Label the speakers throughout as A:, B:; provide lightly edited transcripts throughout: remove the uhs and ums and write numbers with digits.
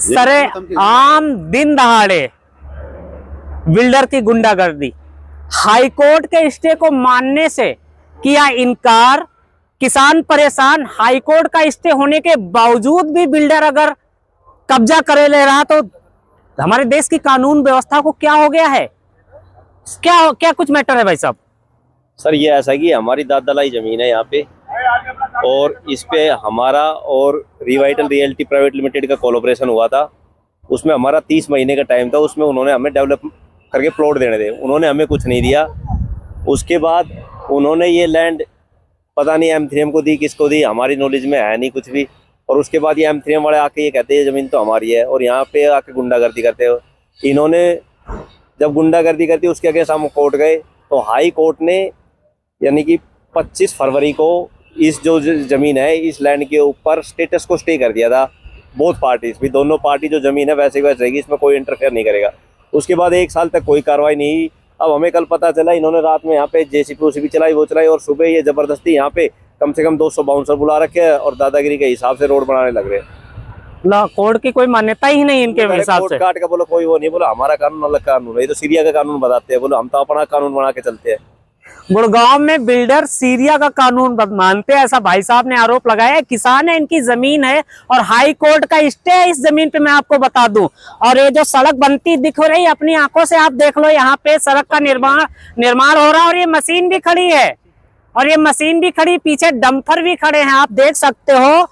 A: सरे आम दिन दहाड़े बिल्डर की गुंडागर्दी, हाईकोर्ट के स्टे को मानने से किया इनकार, किसान परेशान। हाईकोर्ट का स्टे होने के बावजूद भी बिल्डर अगर कब्जा करे ले रहा तो हमारे देश की कानून व्यवस्था को क्या हो गया है? क्या कुछ मैटर है भाई साहब?
B: सर ये ऐसा है कि हमारी दादलाई जमीन है यहाँ पे, और इस पे हमारा और रिवाइटल रियल्टी प्राइवेट लिमिटेड का कोलैबोरेशन हुआ था। उसमें हमारा 30 महीने का टाइम था, उसमें उन्होंने हमें डेवलप करके प्लॉट देने थे, उन्होंने हमें कुछ नहीं दिया। उसके बाद उन्होंने ये लैंड पता नहीं M3M को दी, किसको दी, हमारी नॉलेज में है नहीं कुछ भी। और उसके बाद ये M3M वाले आके ये कहते हैं ज़मीन तो हमारी है, और यहाँ पे आके गुंडागर्दी करते हो। इन्होंने जब गुंडागर्दी करती उसके अगेंस्ट हम कोर्ट गए तो हाई कोर्ट ने यानी कि 25 फरवरी को इस जो ज़मीन है इस लैंड के ऊपर स्टेटस को स्टे कर दिया था। बोथ पार्टीज भी, दोनों पार्टी जो ज़मीन है वैसे वैसे रहेगी, इसमें कोई इंटरफेयर नहीं करेगा। उसके बाद 1 साल तक कोई कार्रवाई नहीं हुई। अब हमें कल पता चला इन्होंने रात में यहाँ पे JCB चलाई, वो चलाई, और सुबह ये ज़बरदस्ती यहाँ पे कम से कम 200 बाउंसर बुला रखे हैं और दादागिरी के हिसाब से रोड बनाने लग रहे हैं।
A: कोर्ट की कोई मान्यता ही नहीं इनके हिसाब से।
B: काट का बोलो कोई वो नहीं, बोलो हमारा कानून अलग कानून है, ये तो सीरिया का कानून बताते हैं, बोलो हम तो अपना कानून बना के चलते हैं।
A: गुड़गांव में बिल्डर सीरिया का कानून मानते हैं, ऐसा भाई साहब ने आरोप लगाया है। किसान है, इनकी जमीन है और हाई कोर्ट का स्टे है इस जमीन पे, मैं आपको बता दूं। और ये जो सड़क बनती दिख रही है अपनी आंखों से आप देख लो, यहाँ पे सड़क का निर्माण हो रहा है और ये मशीन भी खड़ी है, और ये मशीन भी खड़ी, पीछे डंपर भी खड़े हैं। आप देख सकते हो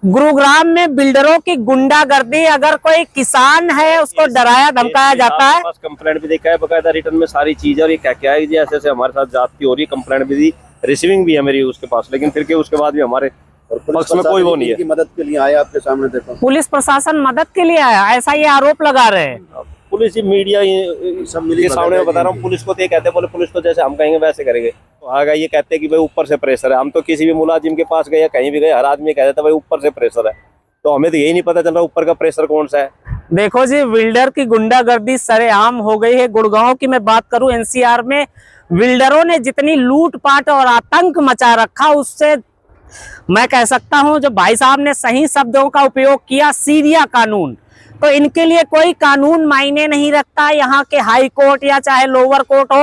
A: गुरुग्राम में बिल्डरों की गुंडागर्दी। अगर कोई किसान है उसको डराया धमकाया जाता है।
B: कंप्लेंट भी देखा है बकायदा रिटर्न में सारी चीज, और ये क्या है जी ऐसे हमारे साथ जाती हो रही है। कंप्लेंट भी दी, रिसीविंग भी है मेरी उसके पास, लेकिन फिर के उसके बाद भी हमारे पक्ष में कोई वो नहीं है।
C: मदद के लिए आया आपके सामने, देखो
A: पुलिस प्रशासन मदद के लिए आया, ऐसा ये आरोप लगा रहे हैं।
B: पुलिस मीडिया सब मिल के सामने बता रहा हूँ। पुलिस को तो ये कहते हैं, बोले पुलिस तो जैसे हम कहेंगे वैसे करेंगे। तो आगे ये कहते हैं कि भाई ऊपर से प्रेशर है। हम तो किसी भी मुलाजिम के पास गए या कहीं भी गए, हर आदमी कहता है भाई ऊपर से प्रेशर है, तो हमें तो यही नहीं पता चल रहा ऊपर का प्रेशर कौन सा है।
A: देखो जी, बिल्डर की गुंडागर्दी सरेआम हो गई है। गुड़गांव की मैं बात करूं, NCR में बिल्डरों ने जितनी लूटपाट और आतंक मचा रखा, उससे मैं कह सकता हूं जो भाई साहब ने सही शब्दों का उपयोग किया, सीरिया कानून, तो इनके लिए कोई कानून मायने नहीं रखता। यहाँ के हाई कोर्ट या चाहे लोअर कोर्ट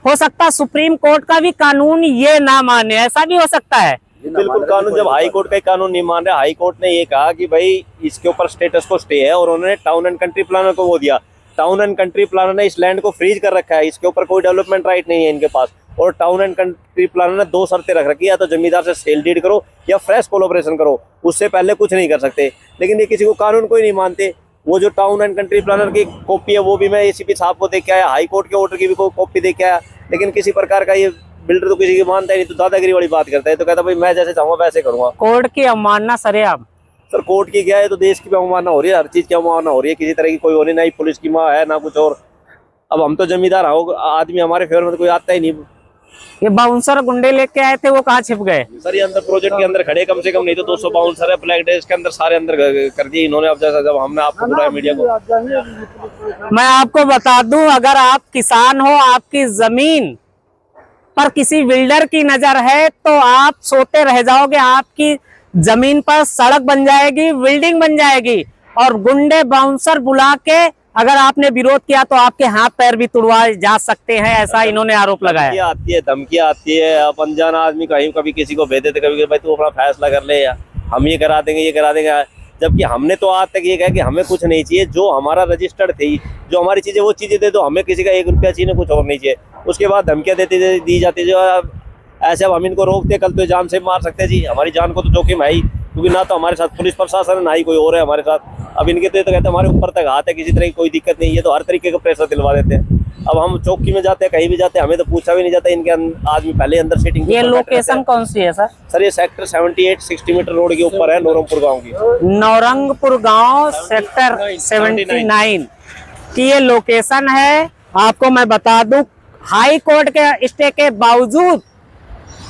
A: हो सकता सुप्रीम कोर्ट का भी कानून ये ना माने, ऐसा भी हो सकता है।
B: बिल्कुल कानून, जब हाई कोर्ट का कानून नहीं मान रहे, हाई कोर्ट ने ये कहा कि भाई इसके ऊपर स्टेटस को स्टे है, और उन्होंने टाउन एंड कंट्री प्लानर को वो दिया। टाउन एंड कंट्री प्लानर ने इस लैंड को फ्रीज कर रखा है, इसके ऊपर कोई डेवलपमेंट राइट नहीं है इनके पास। और टाउन एंड कंट्री प्लानर ने 2 शर्तें रख रखी है, या तो जमींदार से सेल डीड करो या फ्रेश कोलैबोरेशन करो, उससे पहले कुछ नहीं कर सकते। लेकिन ये किसी को कानून को ही नहीं मानते। वो जो टाउन एंड कंट्री प्लानर की कॉपी है वो भी मैं ACP साहब को देख के आया, हाई कोर्ट के ऑर्डर की भी कॉपी देख के आया, लेकिन किसी प्रकार का ये बिल्डर तो किसी की मानता है नहीं, तो दादागिरी वाली बात करता है, तो कहता भाई मैं जैसे चाहूंगा वैसे करूंगा।
A: कोर्ट की अवमानना सरेआम।
B: सर कोर्ट की क्या है, तो देश की भी अवमानना हो रही है, हर चीज की अवमानना हो रही है, किसी तरह की कोई होनी नहीं, पुलिस की माँ है ना कुछ और। अब हम तो जमींदार आदमी, हमारे फेवर में तो कोई आता ही नहीं।
A: ये बाउंसर गुंडे लेके आए थे, वो कहाँ छिप गए?
B: सर ये अंदर प्रोजेक्ट के अंदर खड़े, कम से कम नहीं तो 200 बाउंसर है, ब्लैक डेज के अंदर सारे अंदर कर दिए इन्होंने। अब जैसा जब हमने आपको बुलाया मीडिया को,
A: मैं आपको बता दूं, अगर आप किसान हो, आपकी जमीन पर किसी बिल्डर की नजर है तो आप सोते रह जाओगे। आपकी जमीन पर सड़क बन जाएगी, बिल्डिंग बन जाएगी, और गुंडे बाउंसर बुला के अगर आपने विरोध किया तो आपके हाथ पैर भी तुड़वाए जा सकते हैं, ऐसा इन्होंने आरोप लगाया।
B: आती है, धमकी आती है। अब अनजाना आदमी कहीं कभी किसी को भेज देते, कभी भाई तू अपना फैसला कर ले, या हम ये करा देंगे ये करा देंगे, जबकि हमने तो आज तक ये कहा कि हमें कुछ नहीं चाहिए। जो हमारा रजिस्टर्ड थी, जो हमारी चीजें वो चीजें दे दो, हमें किसी का 1 रुपया चाहिए, कुछ और नहीं चाहिए। उसके बाद धमकियां दी जाती जो ऐसे। अब हम इनको रोकते, कल तो जान से मार सकते जी, हमारी जान को तो जोखिम है ही, क्योंकि ना तो हमारे साथ पुलिस प्रशासन है ना ही कोई और है हमारे साथ। अब इनके तो कहते हैं हमारे ऊपर तक हाथ है, किसी तरह की कोई दिक्कत नहीं है, तो हर तरीके का प्रेशर दिलवा देते हैं। अब हम चौकी में जाते हैं, कहीं भी जाते हैं, हमें तो पूछा भी नहीं जाता, इनके आदमी पहले अंदर सीटिंग।
A: ये लोकेशन कौन सी है सर?
B: सर ये सेक्टर 78 60 मीटर रोड के ऊपर है, नौरंगपुर गाँव की।
A: नौरंगपुर गांव सेक्टर 79 की ये लोकेशन है। आपको मैं बता दूं, हाई कोर्ट के स्टे के बावजूद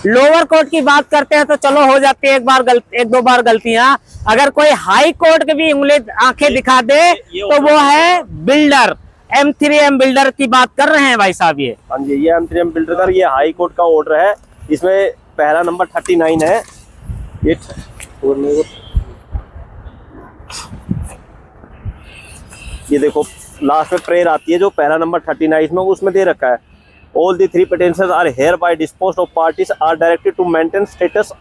A: लोअर कोर्ट की बात करते हैं तो चलो हो जाती है एक दो बार गलतियां। अगर कोई हाई कोर्ट के भी उंगली आंखें दिखा दे तो वो है बिल्डर, M3M बिल्डर की बात कर रहे हैं भाई साहब। ये
B: हाँ जी, ये M3M बिल्डर का ये हाई कोर्ट का ऑर्डर है, इसमें पहला नंबर 39 है। ये ये देखो लास्ट में प्रेयर आती है जो पहला नंबर 39 में उसमें दे रखा है, all the 3 pretensions are hereby disposed of parties are directed to maintain status.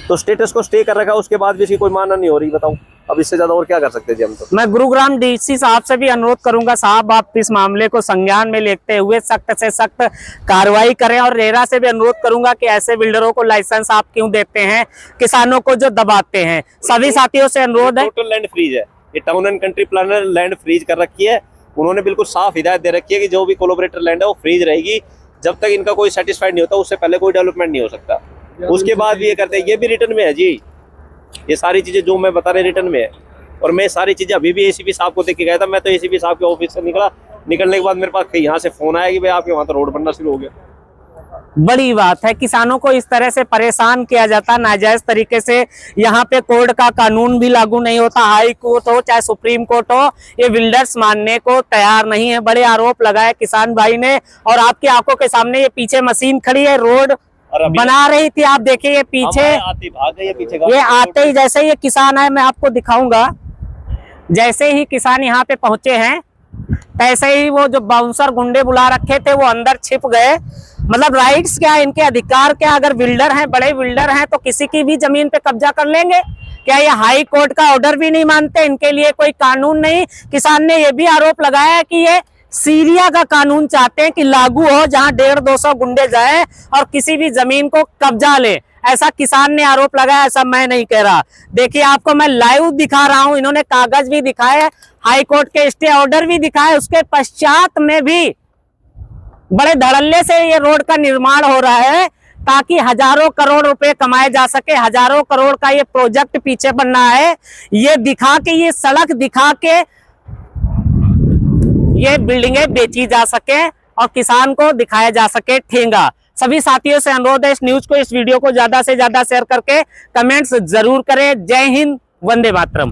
B: तो स्टेटस को स्टे कर रखा है, उसके बाद भी इसकी कोई माना नहीं हो रही। बताओ अब इससे ज्यादा और क्या कर सकते हैं जी हम। तो
A: मैं गुरुग्राम डीसी साहब से भी अनुरोध करूंगा, साहब आप इस मामले को संज्ञान में लेते हुए सख्त से सख्त कार्रवाई करें। और रेरा से भी अनुरोध करूंगा कि ऐसे बिल्डरों को लाइसेंस आप क्यों देते हैं, किसानों को जो दबाते हैं। सभी साथियों से अनुरोध है,
B: टोटल लैंड फ्रीज है, ये town and country planner land freeze कर रखी है। उन्होंने बिल्कुल साफ हिदायत दे रखी है कि जो भी कोलैबोरेटर लैंड है वो फ्रीज रहेगी जब तक इनका कोई सेटिस्फाइड नहीं होता, उससे पहले कोई डेवलपमेंट नहीं हो सकता। उसके बाद भी ये करते हैं, ये भी रिटर्न में है जी, ये सारी चीजें जो मैं बता रहे रिटर्न में है। और मैं सारी चीजें अभी भी एसीपी साहब को देख के गया था। मैं तो एसीपी साहब के ऑफिस से निकलने के बाद मेरे पास यहाँ से फोन आया कि भाई आपके वहाँ तो रोड बनना शुरू हो गया।
A: बड़ी बात है, किसानों को इस तरह से परेशान किया जाता नाजायज तरीके से। यहाँ पे कोर्ट का कानून भी लागू नहीं होता, हाई कोर्ट हो चाहे सुप्रीम कोर्ट हो, ये बिल्डर्स मानने को तैयार नहीं है। बड़े आरोप लगाए किसान भाई ने, और आपकी आंखों के सामने ये पीछे मशीन खड़ी है, रोड बना रही थी। आप देखिए ये पीछे
B: आती भाग गई है पीछे
A: ये आते ही जैसे ये किसान है, मैं आपको दिखाऊंगा, जैसे ही किसान यहाँ पे पहुंचे हैं तैसे ही वो जो बाउंसर गुंडे बुला रखे थे वो अंदर छिप गए। मतलब राइट्स क्या, इनके अधिकार क्या? अगर बिल्डर हैं, बड़े बिल्डर हैं, तो किसी की भी जमीन पे कब्जा कर लेंगे क्या? ये हाई कोर्ट का ऑर्डर भी नहीं मानते, इनके लिए कोई कानून नहीं। किसान ने ये भी आरोप लगाया है कि ये सीरिया का कानून चाहते हैं कि लागू हो, जहां 150-200 गुंडे जाए और किसी भी जमीन को कब्जा ले। ऐसा किसान ने आरोप लगाया, ऐसा मैं नहीं कह रहा। देखिए आपको मैं लाइव दिखा रहा हूं, इन्होंने कागज भी दिखाए, हाई कोर्ट के स्टे ऑर्डर भी दिखाए, उसके पश्चात में भी बड़े धड़ल्ले से ये रोड का निर्माण हो रहा है ताकि हजारों करोड़ रुपए कमाए जा सके। हजारों करोड़ का ये प्रोजेक्ट पीछे बन रहा है, ये दिखा के, ये सड़क दिखा के ये बिल्डिंगें बेची जा सके और किसान को दिखाया जा सके ठेंगा। सभी साथियों से अनुरोध है, इस न्यूज को, इस वीडियो को ज्यादा से ज्यादा शेयर करके कमेंट्स जरूर करें। जय हिंद, वंदे मातरम।